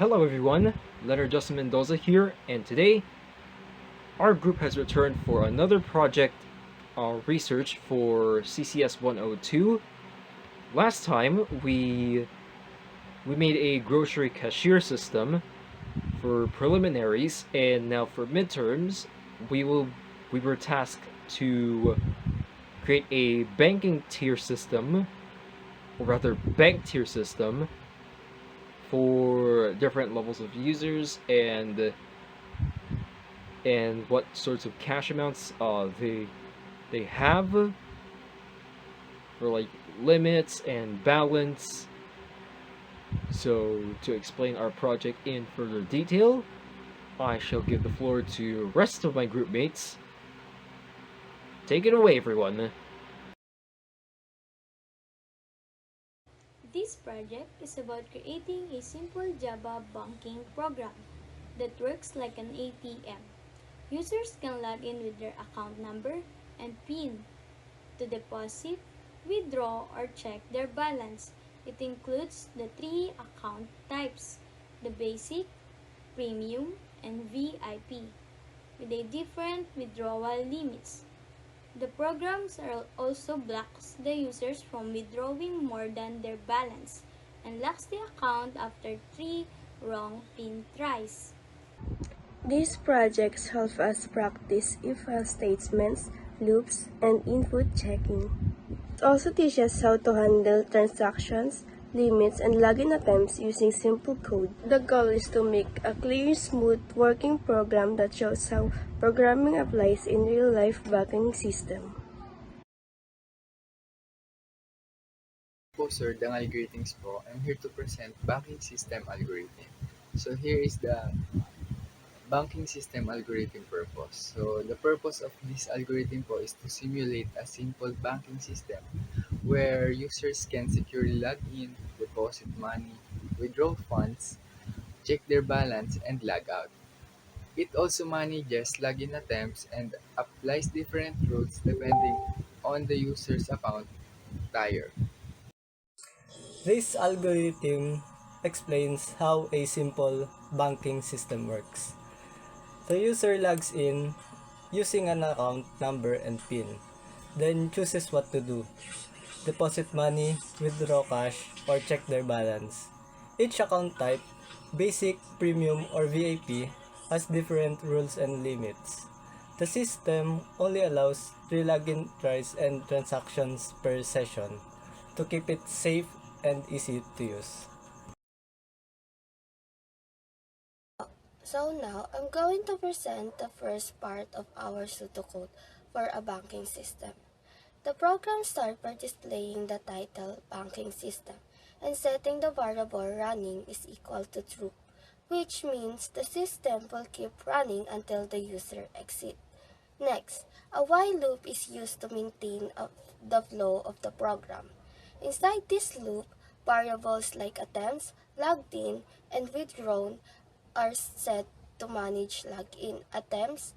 Hello everyone, Leonard Justin Mendoza here, and today our group has returned for another project research for CCS 102. Last time we made a grocery cashier system for preliminaries, and now for midterms we were tasked to create a banking tier system, or rather bank tier system for different levels of users and what sorts of cash amounts they have for like limits and balance. So to explain our project in further detail, I shall give the floor to rest of my group mates. Take it away, everyone. This project is about creating a simple Java banking program that works like an ATM. Users can log in with their account number and PIN to deposit, withdraw, or check their balance. It includes the three account types: the basic, premium, and VIP, with a different withdrawal limits. The programs also blocks the users from withdrawing more than their balance and locks the account after 3 wrong PIN tries. These projects help us practice if-else statements, loops, and input checking. It also teaches how to handle transactions, limits, and login attempts using simple code. The goal is to make a clear, smooth working program that shows how programming applies in real-life banking system. Po sir, Dangal greetings po. I'm here to present banking system algorithm. So here is the banking system algorithm purpose. So the purpose of this algorithm po is to simulate a simple banking system where users can securely log in, deposit money, withdraw funds, check their balance, and log out. It also manages login attempts and applies different rules depending on the user's account tier. This algorithm explains how a simple banking system works. The user logs in using an account number and PIN, then chooses what to do: deposit money, withdraw cash, or check their balance. Each account type, basic, premium, or VIP, has different rules and limits. The system only allows 3 login tries and transactions per session to keep it safe and easy to use. So now, I'm going to present the first part of our pseudocode for a banking system. The program starts by displaying the title banking system and setting the variable running is equal to true, which means the system will keep running until the user exits. Next, a while loop is used to maintain the flow of the program. Inside this loop, variables like attempts, logged in, and withdrawn are set to manage login attempts,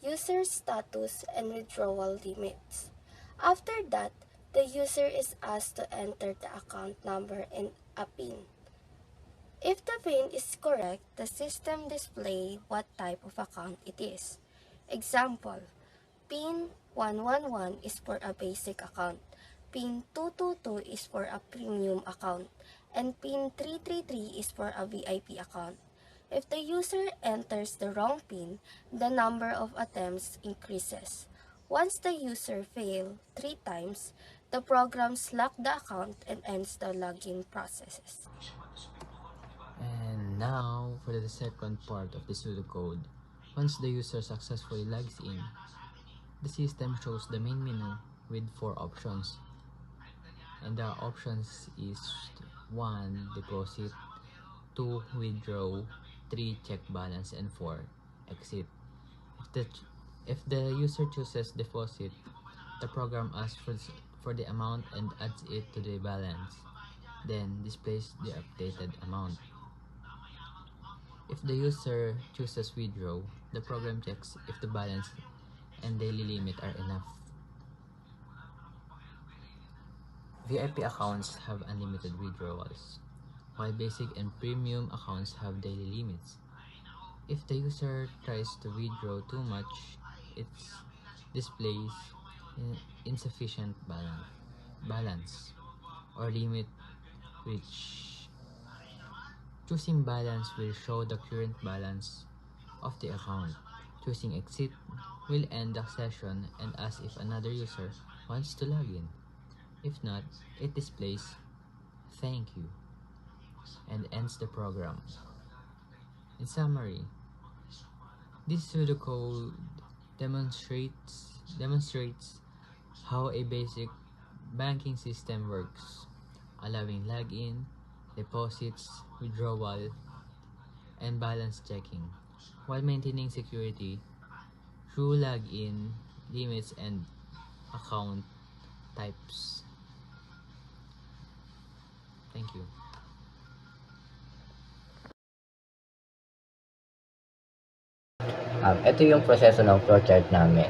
user status, and withdrawal limits. After that, the user is asked to enter the account number and a PIN. If the PIN is correct, the system displays what type of account it is. Example, PIN 111 is for a basic account, PIN 222 is for a premium account, and PIN 333 is for a VIP account. If the user enters the wrong PIN, the number of attempts increases. Once the user fails 3 times, the program locks the account and ends the login processes. And now for the second part of the pseudocode. Once the user successfully logs in, the system shows the main menu with 4 options. And the options is 1. Deposit, 2. Withdraw, 3. Check balance, and 4. Exit. If the user chooses deposit, the program asks for the amount and adds it to the balance, then displays the updated amount. If the user chooses withdraw, the program checks if the balance and daily limit are enough. VIP accounts have unlimited withdrawals. while basic and premium accounts have daily limits. If the user tries to withdraw too much, it displays insufficient balance or limit, which choosing balance will show the current balance of the account. Choosing exit will end the session and ask if another user wants to log in. If not, it displays thank you and ends the program. In summary, this pseudocode demonstrates how a basic banking system works, allowing login, deposits, withdrawal, and balance checking, while maintaining security through login limits and account types. Thank you. Ito yung proseso ng flowchart namin.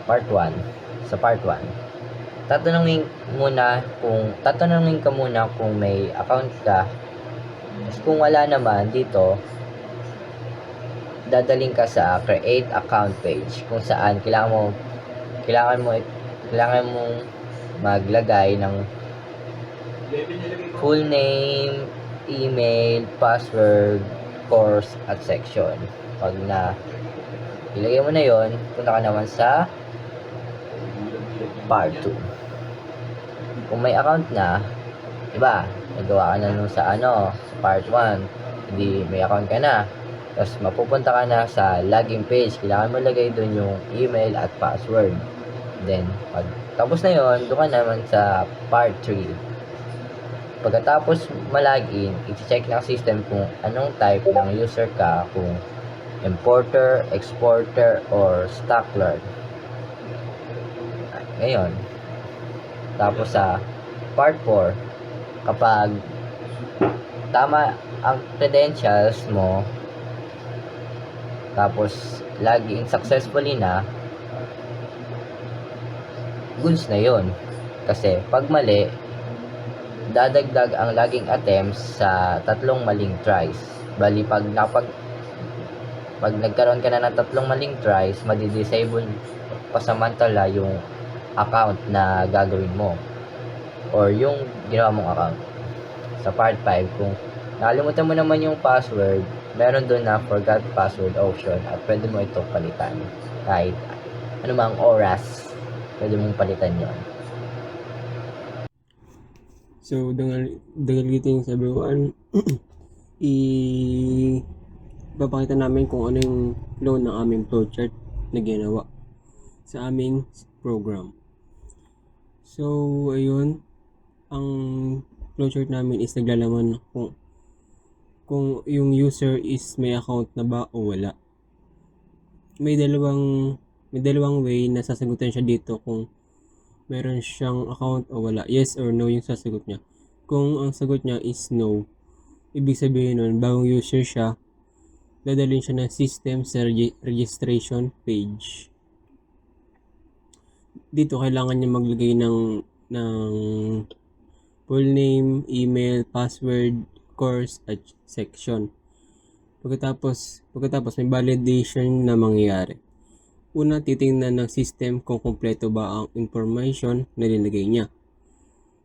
Part 1. Sa part 1, tatanungin ka muna kung may account ka. Tapos kung wala naman dito, dadaling ka sa create account page kung saan kailangan mong maglagay ng full name, email, password, course, at section. Pag na ilagay mo na yon, punta ka naman sa part 2. Kung may account na, diba, nagawa ka na nun sa part 1, hindi may account ka na. Tapos mapupunta ka na sa login page, kailangan mo lagay dun yung email at password. Then, pag tapos na yon, doon ka naman sa part 3. Pagkatapos malagin, i-check ng system kung anong type ng user ka, kung importer, exporter, or stock lord. Ngayon, tapos sa part 4, kapag tama ang credentials mo, tapos login successfully na, goods na yon. Kasi pag mali, dadagdag ang logging attempts sa 3 maling tries. Bali, pag nagkaroon ka na ng 3 maling tries, madi-disable pasamantala yung account na gagawin mo or yung ginawa mong account. Sa part 5, kung nakalimutan mo naman yung password, meron doon na forgot password option at pwede mo ito palitan. Kahit anumang oras, pwede mong palitan yon. So, dangal greetings everyone. Ipapakita namin kung ano yung flow ng aming flowchart na ginawa sa aming program. So, ayun, ang flowchart namin is naglalaman kung yung user is may account na ba o wala. May dalawang way na sasagutin siya dito kung meron siyang account o wala. Yes or no yung sasagot niya. Kung ang sagot niya is no, ibig sabihin nun, bagong user siya, dadalhin siya ng system sa registration page. Dito kailangan niya maglagay ng full name, email, password, course, at section. Pagkatapos may validation na mangyayari. Una, titingnan ng system kung kumpleto ba ang information na linagay niya.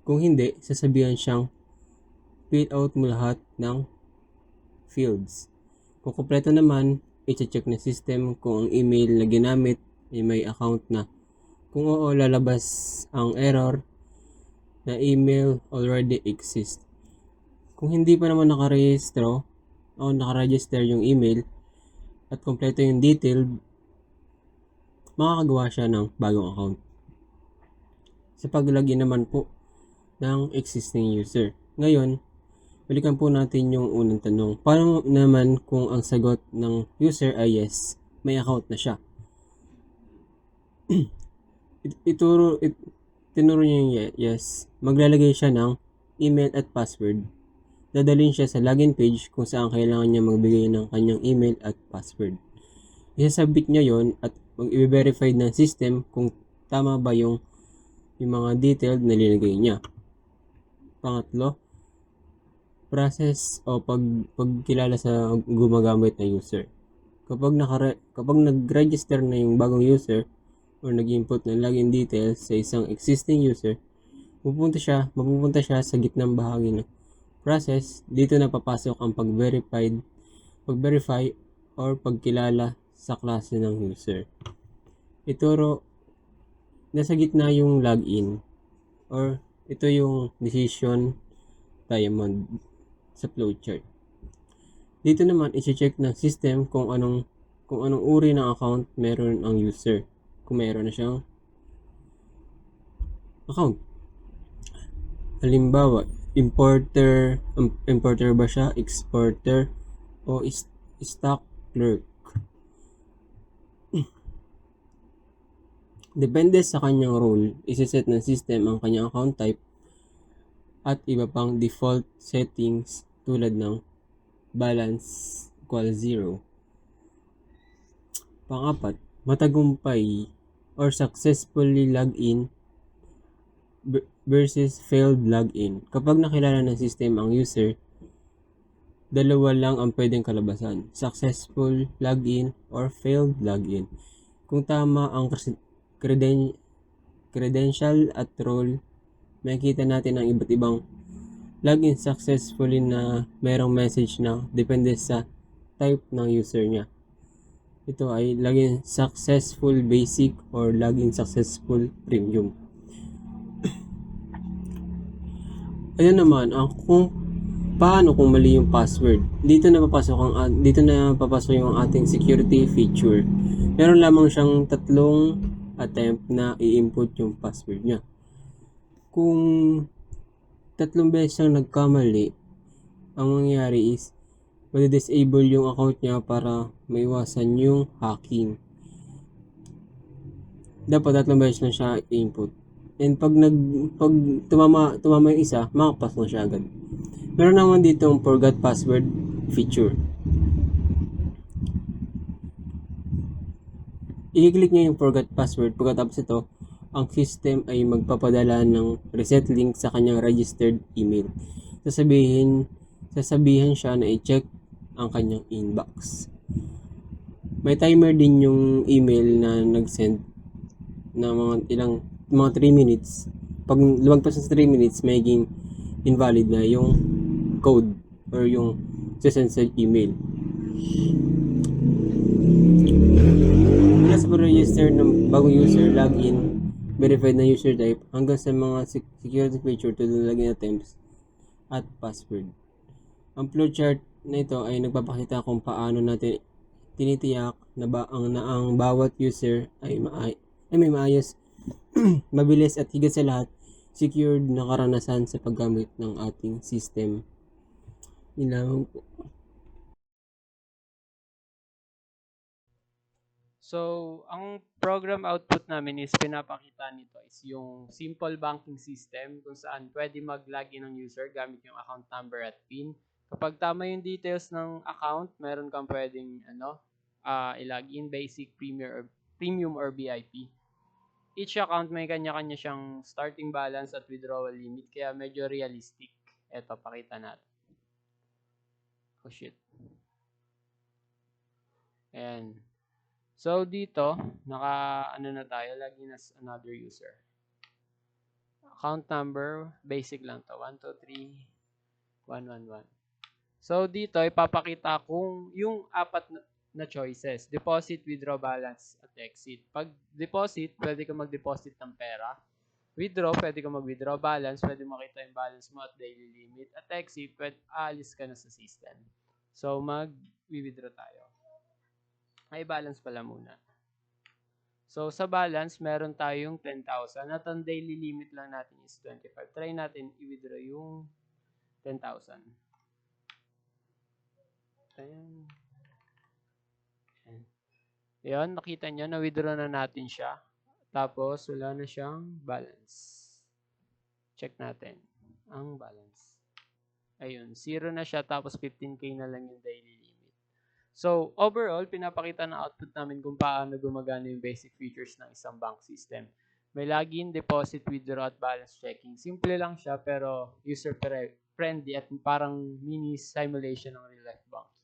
Kung hindi, sasabihan siyang fill out mo lahat ng fields. Kung kumpleto naman, i-check ng system kung ang email na ginamit ay may account na. Kung oo, lalabas ang error na email already exists. Kung hindi pa naman nakaregister yung email at kumpleto yung detail, makakagawa siya ng bagong account. Sa pag-login naman po ng existing user. Ngayon, balikan po natin yung unang tanong. Paano naman kung ang sagot ng user ay yes, may account na siya? Tinuro niya yung yes. Maglalagay siya ng email at password. Dadalhin siya sa login page kung saan kailangan niya magbigay ng kanyang email at password. Isasubmit niya yon at i-verify ng system kung tama ba yung mga detailed na linagay niya. Pangatlo, process o pagkilala sa gumagamit na user. Kapag nag-register na yung bagong user or nag-input ng login details sa isang existing user, mapupunta siya sa gitnang bahagi ng process. Dito na papasok ang pag-verify or pagkilala sa klase ng user. Nasa gitna yung login or ito yung decision diamond sa flowchart. Dito naman i-check ng system kung anong uri ng account meron ang user. Kung meron na siyang account. Halimbawa, importer ba siya, exporter, o stock clerk. Depende sa kanyang role, isiset ng system ang kanyang account type at iba pang default settings tulad ng balance equals 0. Pang-apat, matagumpay or successfully login versus failed login. Kapag nakilala ng system ang user, dalawa lang ang pwedeng kalabasan, successful login or failed login. Kung tama ang credential at role, makikita natin ang iba't ibang login successfully na merong message na depende sa type ng user niya. Ito ay login successful basic or login successful premium. Ayan naman kung paano kung mali yung password. Dito na papasok yung ating security feature. Meron lamang siyang 3 attempt na i-input yung password niya. Kung 3 beses siyang nagkamali, ang mangyayari is disable yung account niya para maiwasan yung hacking. Dapat 3 beses lang siya i-input. And pag tumama yung isa, makapasok na siya agad. Meron naman dito ang forgot password feature. I-click niya yung forgot password. Pagkatapos ito, ang system ay magpapadala ng reset link sa kanyang registered email. Sasabihin siya na i-check ang kanyang inbox. May timer din yung email na nag-send na mga 3 minutes. Pag lumagpas sa 3 minutes, magiging invalid na yung code or yung send sa email. Mula sa register ng bagong user, login, verified na user type, hanggang sa mga security feature tulad ng login attempts at password. Ang flowchart na ito ay nagpapakita kung paano natin tinitiyak na ang bawat user ay may maayos, mabilis at higit sa lahat, secured na karanasan sa paggamit ng ating system. Ilang po. So, ang program output namin is pinapakita nito is yung simple banking system kung saan pwede mag-login ng user gamit yung account number at PIN. Kapag tama yung details ng account, meron kang pwedeng i-login basic, premium or VIP. Each account may kanya-kanya siyang starting balance at withdrawal limit kaya medyo realistic. Ito, pakita natin. Oh shit. Ayan. So, dito, na tayo, login as another user. Account number, basic lang to, 123111. So, dito, ipapakita kung yung 4 na choices, deposit, withdraw, balance, at exit. Pag deposit, pwede ka mag-deposit ng pera. Withdraw, pwede ka mag-withdraw. Balance, pwede makita yung balance mo at daily limit. At exit, pwede aalis ka na sa system. So, mag-withdraw tayo. Ay, balance pala muna. So, sa balance, meron tayong 10,000 at ang daily limit lang natin is 25. Try natin i-withdraw yung 10,000. Ayan. Ayan, nakita nyo, na-withdraw na natin siya. Tapos, wala na siyang balance. Check natin ang balance. Ayun, 0 na siya, tapos 15K na lang yung daily limit. So, overall, pinapakita ng output namin kung paano gumagana yung basic features ng isang bank system. May login, deposit, withdraw, at balance checking. Simple lang siya, pero user friendly at parang mini simulation ng real life banking.